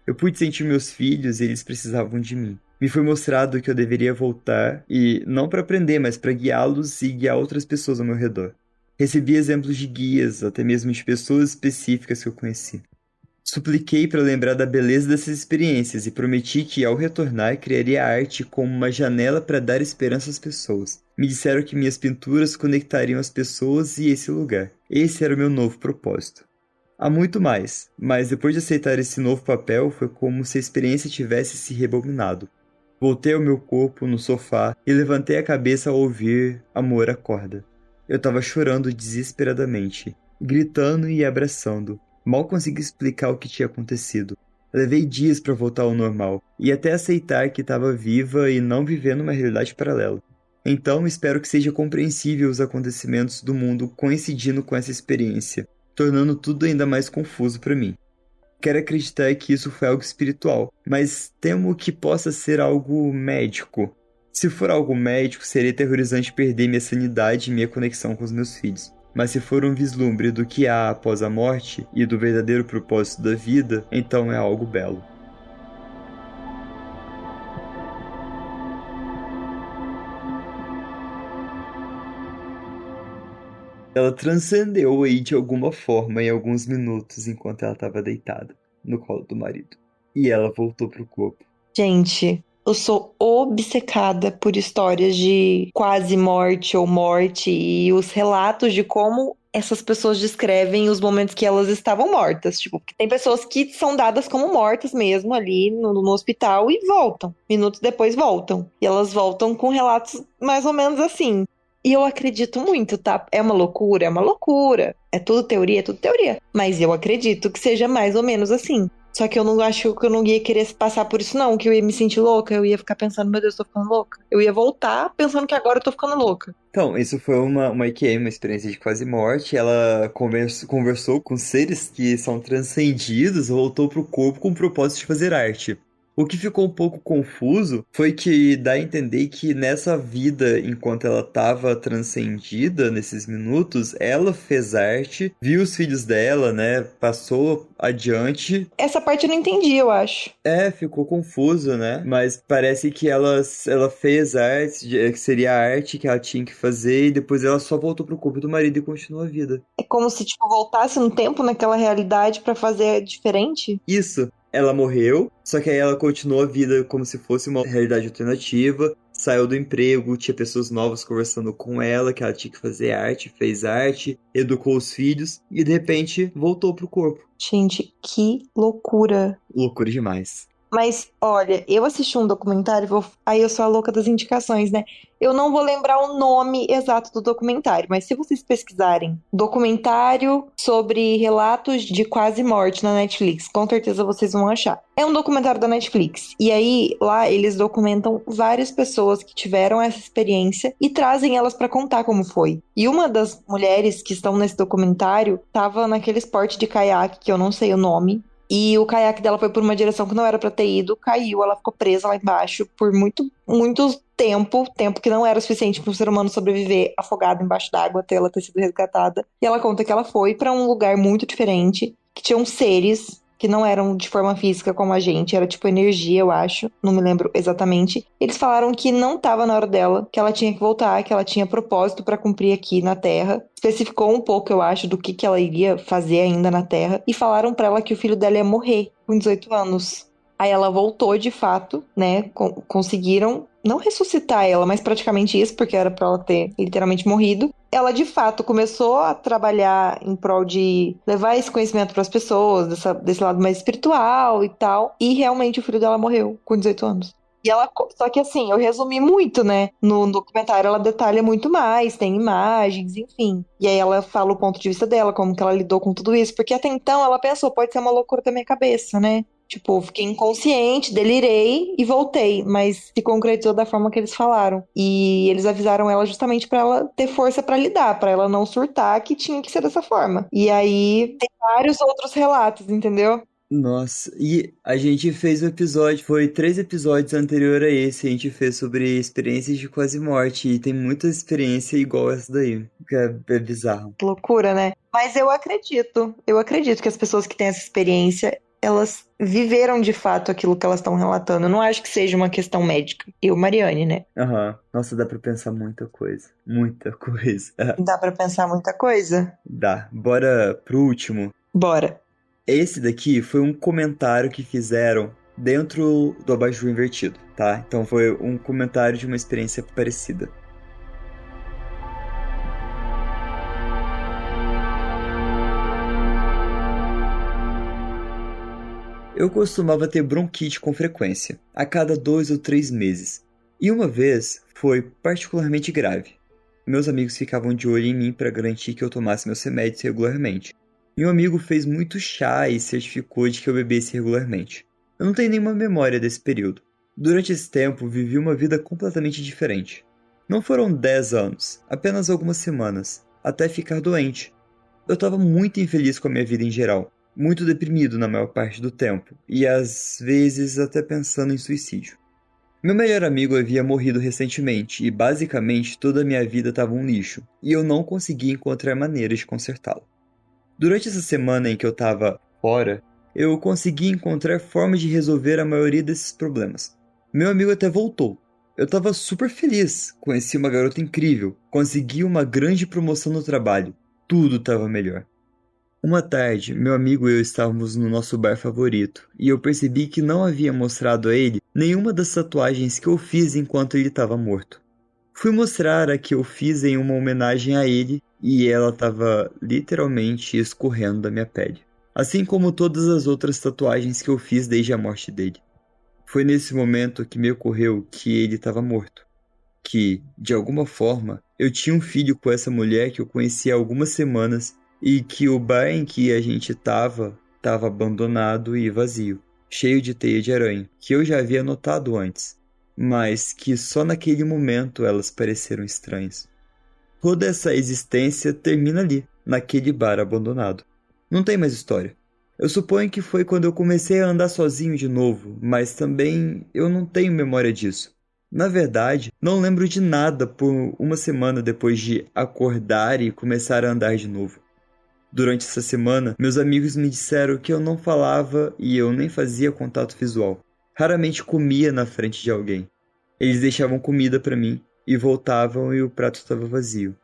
[SPEAKER 1] Eu pude sentir meus filhos e eles precisavam de mim. Me foi mostrado que eu deveria voltar e não para aprender, mas para guiá-los e guiar outras pessoas ao meu redor. Recebi exemplos de guias, até mesmo de pessoas específicas que eu conheci. Supliquei para lembrar da beleza dessas experiências e prometi que, ao retornar, criaria a arte como uma janela para dar esperança às pessoas. Me disseram que minhas pinturas conectariam as pessoas e esse lugar. Esse era o meu novo propósito. Há muito mais, mas depois de aceitar esse novo papel, foi como se a experiência tivesse se rebobinado. Voltei ao meu corpo no sofá e levantei a cabeça ao ouvir Amor Acorda. Eu estava chorando desesperadamente, gritando e abraçando. Mal consegui explicar o que tinha acontecido. Levei dias para voltar ao normal, e até aceitar que estava viva e não vivendo uma realidade paralela. Então espero que seja compreensível os acontecimentos do mundo coincidindo com essa experiência, tornando tudo ainda mais confuso para mim. Quero acreditar que isso foi algo espiritual, mas temo que possa ser algo médico. Se for algo médico, seria aterrorizante perder minha sanidade e minha conexão com os meus filhos. Mas se for um vislumbre do que há após a morte e do verdadeiro propósito da vida, então é algo belo. Ela transcendeu aí de alguma forma em alguns minutos enquanto ela estava deitada no colo do marido. E ela voltou pro corpo.
[SPEAKER 2] Gente, eu sou obcecada por histórias de quase morte ou morte e os relatos de como essas pessoas descrevem os momentos que elas estavam mortas. Tipo, porque tem pessoas que são dadas como mortas mesmo ali no hospital e voltam. Minutos depois voltam. E elas voltam com relatos mais ou menos assim. E eu acredito muito, tá? É uma loucura, é uma loucura. É tudo teoria, é tudo teoria. Mas eu acredito que seja mais ou menos assim. Só que eu não acho que eu não ia querer passar por isso, não. Que eu ia me sentir louca. Eu ia ficar pensando, meu Deus, eu tô ficando louca. Eu ia voltar pensando que agora eu tô ficando louca.
[SPEAKER 1] Então, isso foi uma EQM, uma experiência de quase morte. Ela conversou com seres que são transcendidos, voltou pro corpo com o propósito de fazer arte. O que ficou um pouco confuso foi que dá a entender que nessa vida, enquanto ela estava transcendida, nesses minutos, ela fez arte, viu os filhos dela, né? Passou adiante.
[SPEAKER 2] Essa parte eu não entendi, eu acho.
[SPEAKER 1] Ficou confuso, né? Mas parece que ela fez arte, que seria a arte que ela tinha que fazer, e depois ela só voltou pro corpo do marido e continuou a vida.
[SPEAKER 2] É como se, tipo, voltasse no tempo naquela realidade pra fazer diferente?
[SPEAKER 1] Isso. Ela morreu, só que aí ela continuou a vida como se fosse uma realidade alternativa, saiu do emprego, tinha pessoas novas conversando com ela, que ela tinha que fazer arte, fez arte, educou os filhos e de repente voltou pro corpo.
[SPEAKER 2] Gente, que loucura.
[SPEAKER 1] Loucura demais.
[SPEAKER 2] Mas, olha, eu assisti um documentário, aí eu sou a louca das indicações, né? Eu não vou lembrar o nome exato do documentário, mas se vocês pesquisarem documentário sobre relatos de quase morte na Netflix, com certeza vocês vão achar. É um documentário da Netflix. E aí, lá, eles documentam várias pessoas que tiveram essa experiência e trazem elas pra contar como foi. E uma das mulheres que estão nesse documentário tava naquele esporte de caiaque, que eu não sei o nome. E o caiaque dela foi por uma direção que não era pra ter ido, caiu, ela ficou presa lá embaixo por muito tempo que não era suficiente para um ser humano sobreviver afogado embaixo d'água até ela ter sido resgatada. E ela conta que ela foi pra um lugar muito diferente, que tinham seres que não eram de forma física como a gente, era tipo energia, eu acho, não me lembro exatamente. Eles falaram que não tava na hora dela, que ela tinha que voltar, que ela tinha propósito pra cumprir aqui na Terra. Especificou um pouco, eu acho, do que ela iria fazer ainda na Terra. E falaram pra ela que o filho dela ia morrer com 18 anos. Aí ela voltou de fato, né? Conseguiram não ressuscitar ela, mas praticamente isso, porque era pra ela ter literalmente morrido. Ela de fato começou a trabalhar em prol de levar esse conhecimento para as pessoas, desse lado mais espiritual e tal. E realmente o filho dela morreu com 18 anos. E ela, só que assim, eu resumi muito, né? No documentário ela detalha muito mais, tem imagens, enfim. E aí ela fala o ponto de vista dela, como que ela lidou com tudo isso. Porque até então ela pensou, pode ser uma loucura da minha cabeça, né? Tipo, fiquei inconsciente, delirei e voltei, mas se concretizou da forma que eles falaram. E eles avisaram ela justamente pra ela ter força pra lidar, pra ela não surtar, que tinha que ser dessa forma. E aí tem vários outros relatos, entendeu?
[SPEAKER 1] Nossa, e a gente fez um episódio, foi 3 episódios anterior a esse, a gente fez sobre experiências de quase morte, e tem muita experiência igual essa daí, que é bizarro.
[SPEAKER 2] Loucura, né? Mas eu acredito que as pessoas que têm essa experiência, elas viveram de fato aquilo que elas estão relatando. Eu não acho que seja uma questão médica. Eu, Mariane, né?
[SPEAKER 1] Aham, Nossa, dá pra pensar muita coisa, muita coisa.
[SPEAKER 2] Dá pra pensar muita coisa?
[SPEAKER 1] Dá, bora pro último.
[SPEAKER 2] Bora.
[SPEAKER 1] Esse daqui foi um comentário que fizeram dentro do abajur invertido, tá? Então foi um comentário de uma experiência parecida. Eu costumava ter bronquite com frequência, a cada 2 ou 3 meses. E uma vez foi particularmente grave. Meus amigos ficavam de olho em mim para garantir que eu tomasse meus remédios regularmente. Meu amigo fez muito chá e certificou de que eu bebesse regularmente. Eu não tenho nenhuma memória desse período. Durante esse tempo, vivi uma vida completamente diferente. Não foram 10 anos, apenas algumas semanas, até ficar doente. Eu estava muito infeliz com a minha vida em geral, muito deprimido na maior parte do tempo, e às vezes até pensando em suicídio. Meu melhor amigo havia morrido recentemente e basicamente toda a minha vida estava um lixo, e eu não conseguia encontrar maneiras de consertá-lo. Durante essa semana em que eu estava fora, eu consegui encontrar formas de resolver a maioria desses problemas. Meu amigo até voltou. Eu estava super feliz, conheci uma garota incrível, consegui uma grande promoção no trabalho, tudo estava melhor. Uma tarde, meu amigo e eu estávamos no nosso bar favorito, e eu percebi que não havia mostrado a ele nenhuma das tatuagens que eu fiz enquanto ele estava morto. Fui mostrar a que eu fiz em uma homenagem a ele, e ela estava literalmente escorrendo da minha pele. Assim como todas as outras tatuagens que eu fiz desde a morte dele. Foi nesse momento que me ocorreu que ele estava morto. Que, de alguma forma, eu tinha um filho com essa mulher que eu conhecia há algumas semanas e que o bar em que a gente estava abandonado e vazio, cheio de teia de aranha, que eu já havia notado antes, mas que só naquele momento elas pareceram estranhas. Toda essa existência termina ali, naquele bar abandonado. Não tem mais história. Eu suponho que foi quando eu comecei a andar sozinho de novo, mas também eu não tenho memória disso. Na verdade, não lembro de nada por uma semana depois de acordar e começar a andar de novo. Durante essa semana, meus amigos me disseram que eu não falava e eu nem fazia contato visual. Raramente comia na frente de alguém. Eles deixavam comida para mim e voltavam e o prato estava vazio.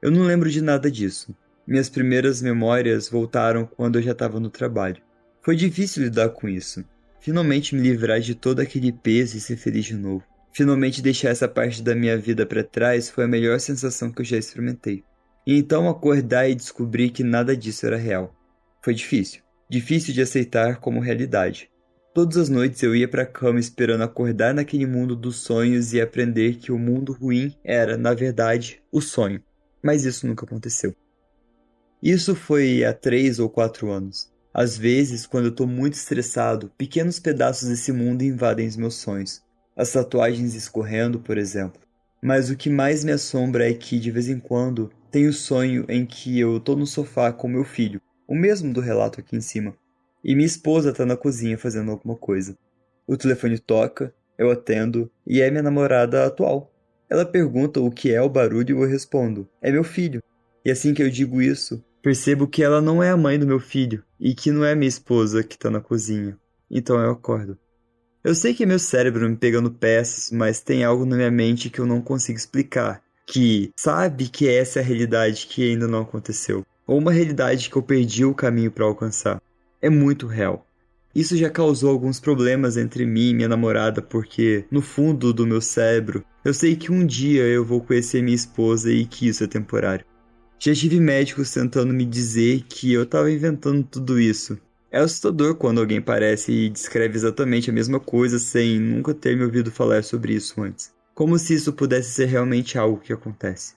[SPEAKER 1] Eu não lembro de nada disso. Minhas primeiras memórias voltaram quando eu já estava no trabalho. Foi difícil lidar com isso. Finalmente me livrar de todo aquele peso e ser feliz de novo. Finalmente deixar essa parte da minha vida para trás foi a melhor sensação que eu já experimentei. E então acordar e descobrir que nada disso era real. Foi difícil. Difícil de aceitar como realidade. Todas as noites eu ia para a cama esperando acordar naquele mundo dos sonhos e aprender que o mundo ruim era, na verdade, o sonho. Mas isso nunca aconteceu. Isso foi há 3 ou 4 anos. Às vezes, quando eu estou muito estressado, pequenos pedaços desse mundo invadem os meus sonhos. As tatuagens escorrendo, por exemplo. Mas o que mais me assombra é que, de vez em quando, tenho sonho em que eu estou no sofá com meu filho, o mesmo do relato aqui em cima, e minha esposa está na cozinha fazendo alguma coisa. O telefone toca, eu atendo, e é minha namorada atual. Ela pergunta o que é o barulho e eu respondo, é meu filho. E assim que eu digo isso, percebo que ela não é a mãe do meu filho, e que não é minha esposa que está na cozinha. Então eu acordo. Eu sei que é meu cérebro me pegando peças, mas tem algo na minha mente que eu não consigo explicar. Que sabe que essa é a realidade que ainda não aconteceu. Ou uma realidade que eu perdi o caminho para alcançar. É muito real. Isso já causou alguns problemas entre mim e minha namorada, porque, no fundo do meu cérebro, eu sei que um dia eu vou conhecer minha esposa e que isso é temporário. Já tive médicos tentando me dizer que eu estava inventando tudo isso. É assustador quando alguém parece e descreve exatamente a mesma coisa sem nunca ter me ouvido falar sobre isso antes. Como se isso pudesse ser realmente algo que acontece.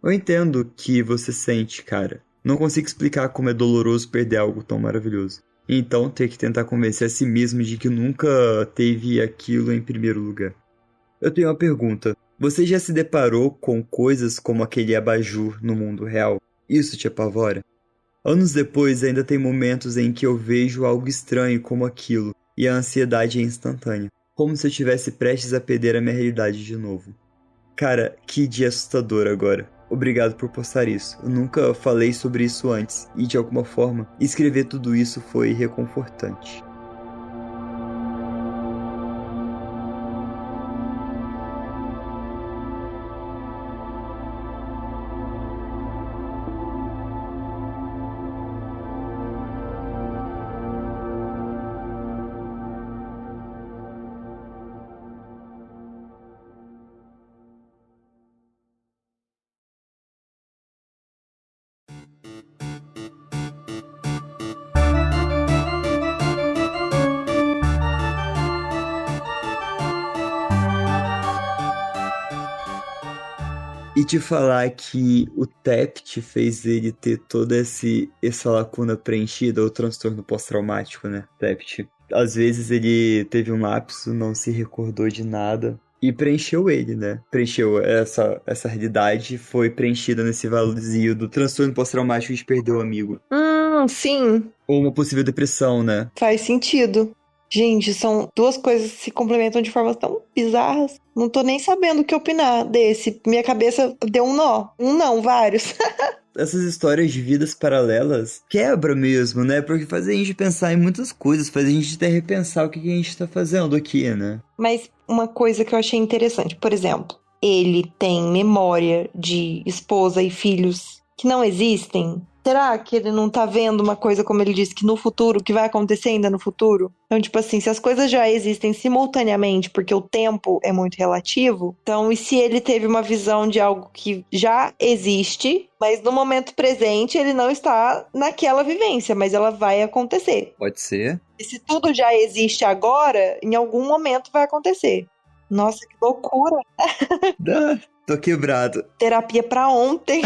[SPEAKER 1] Eu entendo o que você sente, cara. Não consigo explicar como é doloroso perder algo tão maravilhoso. E então ter que tentar convencer a si mesmo de que nunca teve aquilo em primeiro lugar. Eu tenho uma pergunta. Você já se deparou com coisas como aquele abajur no mundo real? Isso te apavora? Anos depois, ainda tem momentos em que eu vejo algo estranho como aquilo, e a ansiedade é instantânea, como se eu estivesse prestes a perder a minha realidade de novo. Cara, que dia assustador agora. Obrigado por postar isso. Eu nunca falei sobre isso antes, e de alguma forma, escrever tudo isso foi reconfortante. E te falar que o TEPT fez ele ter toda essa lacuna preenchida, o transtorno pós-traumático, né? TEPT. Às vezes ele teve um lapso, não se recordou de nada. E preencheu ele, né? Preencheu essa realidade, foi preenchida nesse vazio do transtorno pós-traumático de perder o amigo.
[SPEAKER 2] Sim.
[SPEAKER 1] Ou uma possível depressão, né?
[SPEAKER 2] Faz sentido. Gente, são duas coisas que se complementam de formas tão bizarras. Não tô nem sabendo o que opinar desse. Minha cabeça deu um nó. Um não, vários.
[SPEAKER 1] Essas histórias de vidas paralelas quebra mesmo, né? Porque faz a gente pensar em muitas coisas, faz a gente até repensar o que a gente tá fazendo aqui, né?
[SPEAKER 2] Mas uma coisa que eu achei interessante, por exemplo, ele tem memória de esposa e filhos que não existem? Será que ele não tá vendo uma coisa, como ele disse, que no futuro, que vai acontecer ainda no futuro? Então, tipo assim, se as coisas já existem simultaneamente, porque o tempo é muito relativo, então, e se ele teve uma visão de algo que já existe, mas no momento presente ele não está naquela vivência, mas ela vai acontecer.
[SPEAKER 1] Pode ser.
[SPEAKER 2] E se tudo já existe agora, em algum momento vai acontecer. Nossa, que loucura!
[SPEAKER 1] Tô quebrado.
[SPEAKER 2] Terapia pra ontem.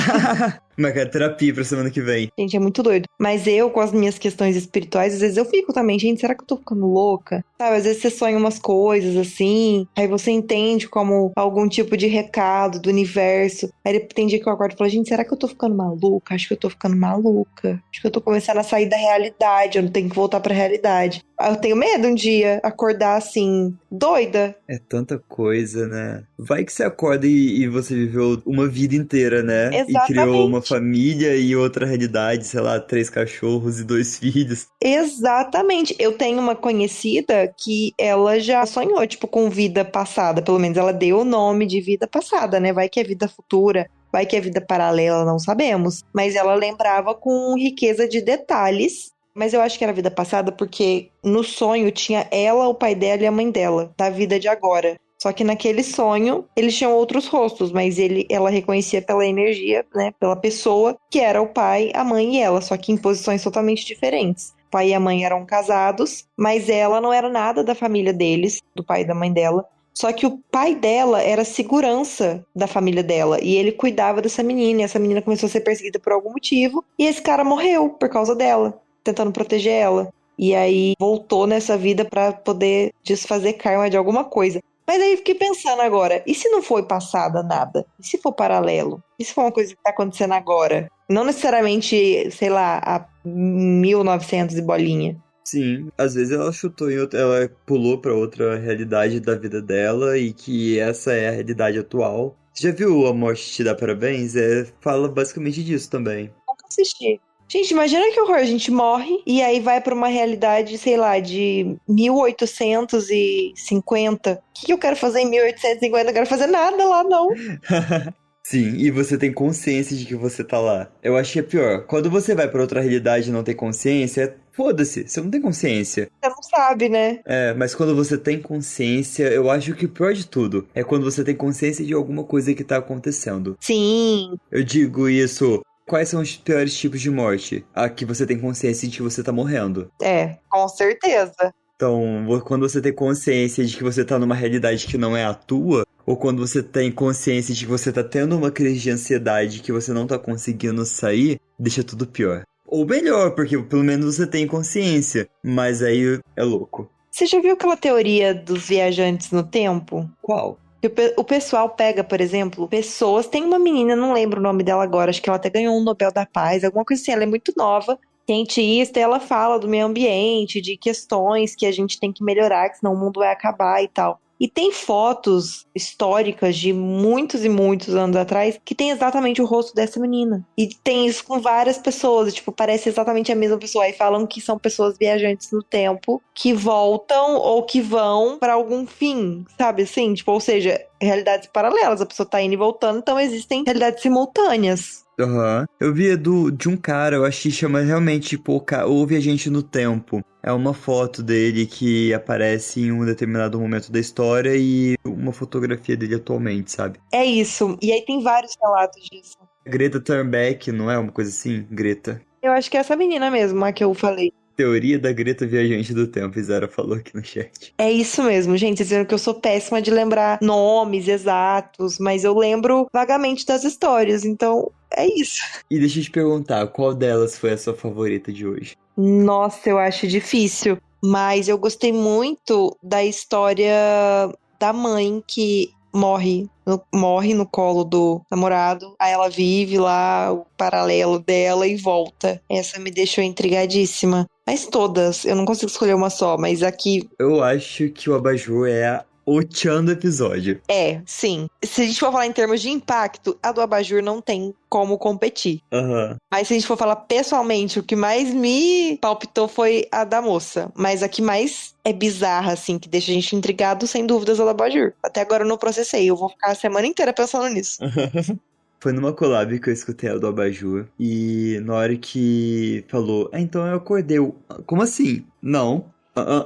[SPEAKER 1] Mas terapia pra semana que vem.
[SPEAKER 2] Gente, é muito doido. Mas eu, com as minhas questões espirituais, às vezes eu fico também, gente, será que eu tô ficando louca? Sabe, às vezes você sonha umas coisas assim, aí você entende como algum tipo de recado do universo. Aí tem dia que eu acordo e falo, gente, será que eu tô ficando maluca? Acho que eu tô ficando maluca. Acho que eu tô começando a sair da realidade, eu não tenho que voltar pra realidade. Eu tenho medo um dia acordar assim, doida.
[SPEAKER 1] É tanta coisa, né? Vai que você acorda e você viveu uma vida inteira, né?
[SPEAKER 2] Exatamente.
[SPEAKER 1] E criou uma família e outra realidade, sei lá, 3 cachorros e 2 filhos.
[SPEAKER 2] Exatamente. Eu tenho uma conhecida que ela já sonhou, tipo, com vida passada. Pelo menos ela deu o nome de vida passada, né? Vai que é vida futura, vai que é vida paralela, não sabemos. Mas ela lembrava com riqueza de detalhes. Mas eu acho que era vida passada porque no sonho tinha ela, o pai dela e a mãe dela, da vida de agora. Só que naquele sonho, eles tinham outros rostos, mas ela reconhecia pela energia, né, pela pessoa, que era o pai, a mãe e ela, só que em posições totalmente diferentes. O pai e a mãe eram casados, mas ela não era nada da família deles, do pai e da mãe dela. Só que o pai dela era segurança da família dela, e ele cuidava dessa menina, e essa menina começou a ser perseguida por algum motivo, e esse cara morreu por causa dela, tentando proteger ela. E aí voltou nessa vida pra poder desfazer karma de alguma coisa. Mas aí eu fiquei pensando agora, e se não foi passada nada? E se for paralelo? E se for uma coisa que tá acontecendo agora? Não necessariamente, sei lá, a 1900 e bolinha.
[SPEAKER 1] Sim, às vezes ela chutou em outra, ela pulou pra outra realidade da vida dela e que essa é a realidade atual. Você já viu A Morte Te Dá Parabéns? Fala basicamente disso também.
[SPEAKER 2] Nunca assisti. Gente, imagina que horror, a gente morre e aí vai pra uma realidade, sei lá, de 1850. O que eu quero fazer em 1850? Eu não quero fazer nada lá, não.
[SPEAKER 1] Sim, e você tem consciência de que você tá lá. Eu acho que é pior. Quando você vai pra outra realidade e não tem consciência, foda-se, você não tem consciência.
[SPEAKER 2] Você não sabe, né?
[SPEAKER 1] Mas quando você tem consciência, eu acho que o pior de tudo é quando você tem consciência de alguma coisa que tá acontecendo.
[SPEAKER 2] Sim.
[SPEAKER 1] Eu digo isso. Quais são os piores tipos de morte? A que você tem consciência de que você tá morrendo.
[SPEAKER 2] É, com certeza.
[SPEAKER 1] Então, quando você tem consciência de que você tá numa realidade que não é a tua, ou quando você tem consciência de que você tá tendo uma crise de ansiedade que você não tá conseguindo sair, deixa tudo pior. Ou melhor, porque pelo menos você tem consciência, mas aí é louco.
[SPEAKER 2] Você já viu aquela teoria dos viajantes no tempo?
[SPEAKER 1] Qual?
[SPEAKER 2] O pessoal pega, por exemplo, pessoas... Tem uma menina, não lembro o nome dela agora, acho que ela até ganhou um Nobel da Paz, alguma coisa assim, ela é muito nova, cientista, e ela fala do meio ambiente, de questões que a gente tem que melhorar, que senão o mundo vai acabar e tal. E tem fotos históricas de muitos e muitos anos atrás que tem exatamente o rosto dessa menina. E tem isso com várias pessoas, tipo, parece exatamente a mesma pessoa. Aí falam que são pessoas viajantes no tempo que voltam ou que vão pra algum fim, sabe assim? Tipo, ou seja, realidades paralelas. A pessoa tá indo e voltando, então existem realidades simultâneas.
[SPEAKER 1] Aham. Eu vi de um cara, eu acho que chama realmente, tipo, O Viajante no Tempo. É uma foto dele que aparece em um determinado momento da história e uma fotografia dele atualmente, sabe?
[SPEAKER 2] É isso. E aí tem vários relatos disso.
[SPEAKER 1] Greta Thunberg, não é uma coisa assim? Greta.
[SPEAKER 2] Eu acho que é essa menina mesmo, a que eu falei.
[SPEAKER 1] Teoria da Greta Viajante do Tempo, Zara falou aqui no chat.
[SPEAKER 2] É isso mesmo, gente. Vocês viram que eu sou péssima de lembrar nomes exatos, mas eu lembro vagamente das histórias, então é isso.
[SPEAKER 1] E deixa eu te perguntar, qual delas foi a sua favorita de hoje?
[SPEAKER 2] Nossa, eu acho difícil, mas eu gostei muito da história da mãe que morre no colo do namorado, aí ela vive lá o paralelo dela e volta. Essa me deixou intrigadíssima. Mas todas, eu não consigo escolher uma só, mas aqui...
[SPEAKER 1] Eu acho que o Abajur é o tchan do episódio.
[SPEAKER 2] É, sim. Se a gente for falar em termos de impacto, a do Abajur não tem como competir.
[SPEAKER 1] Aham.
[SPEAKER 2] Mas se a gente for falar pessoalmente, o que mais me palpitou foi a da moça. Mas a que mais é bizarra, assim, que deixa a gente intrigado, sem dúvidas, é a do Abajur. Até agora eu não processei, eu vou ficar a semana inteira pensando nisso.
[SPEAKER 1] Foi numa collab que eu escutei ela do Abajur. E na hora que falou, então eu acordei. Como assim? Não.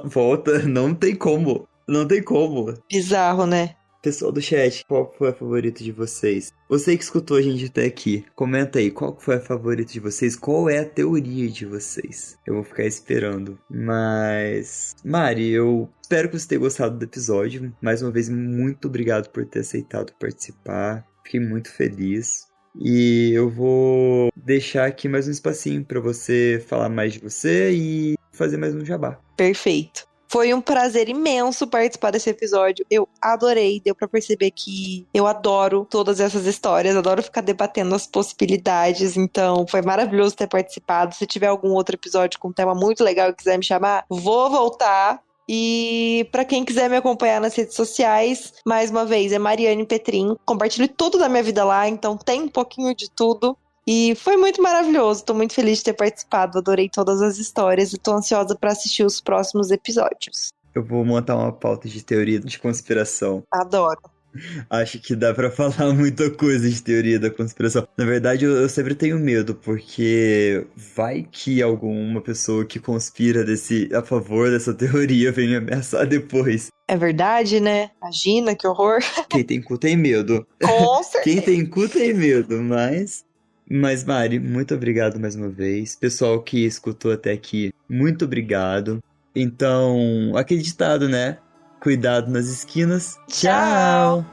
[SPEAKER 1] Volta. Não tem como. Não tem como.
[SPEAKER 2] Bizarro, né?
[SPEAKER 1] Pessoal do chat, qual foi a favorita de vocês? Você que escutou a gente até aqui, comenta aí, qual foi a favorita de vocês? Qual é a teoria de vocês? Eu vou ficar esperando. Mas, Mari, eu espero que você tenha gostado do episódio. Mais uma vez, muito obrigado por ter aceitado participar. Fiquei muito feliz. E eu vou deixar aqui mais um espacinho para você falar mais de você e fazer mais um jabá.
[SPEAKER 2] Perfeito. Foi um prazer imenso participar desse episódio. Eu adorei, deu pra perceber que eu adoro todas essas histórias, adoro ficar debatendo as possibilidades, então foi maravilhoso ter participado. Se tiver algum outro episódio com um tema muito legal e quiser me chamar, vou voltar. E pra quem quiser me acompanhar nas redes sociais, mais uma vez, é Mariane Petrin. Compartilho tudo da minha vida lá, então tem um pouquinho de tudo. E foi muito maravilhoso, tô muito feliz de ter participado, adorei todas as histórias e tô ansiosa pra assistir os próximos episódios.
[SPEAKER 1] Eu vou montar uma pauta de teoria de conspiração.
[SPEAKER 2] Adoro.
[SPEAKER 1] Acho que dá pra falar muita coisa de teoria da conspiração. Na verdade, eu sempre tenho medo, porque vai que alguma pessoa que conspira a favor dessa teoria vem me ameaçar depois.
[SPEAKER 2] É verdade, né? Imagina, que horror.
[SPEAKER 1] Quem tem cu tem medo.
[SPEAKER 2] Com certeza.
[SPEAKER 1] Quem tem cu tem medo, Mas, Mari, muito obrigado mais uma vez. Pessoal que escutou até aqui, muito obrigado. Então, aquele ditado, né? Cuidado nas esquinas.
[SPEAKER 2] Tchau!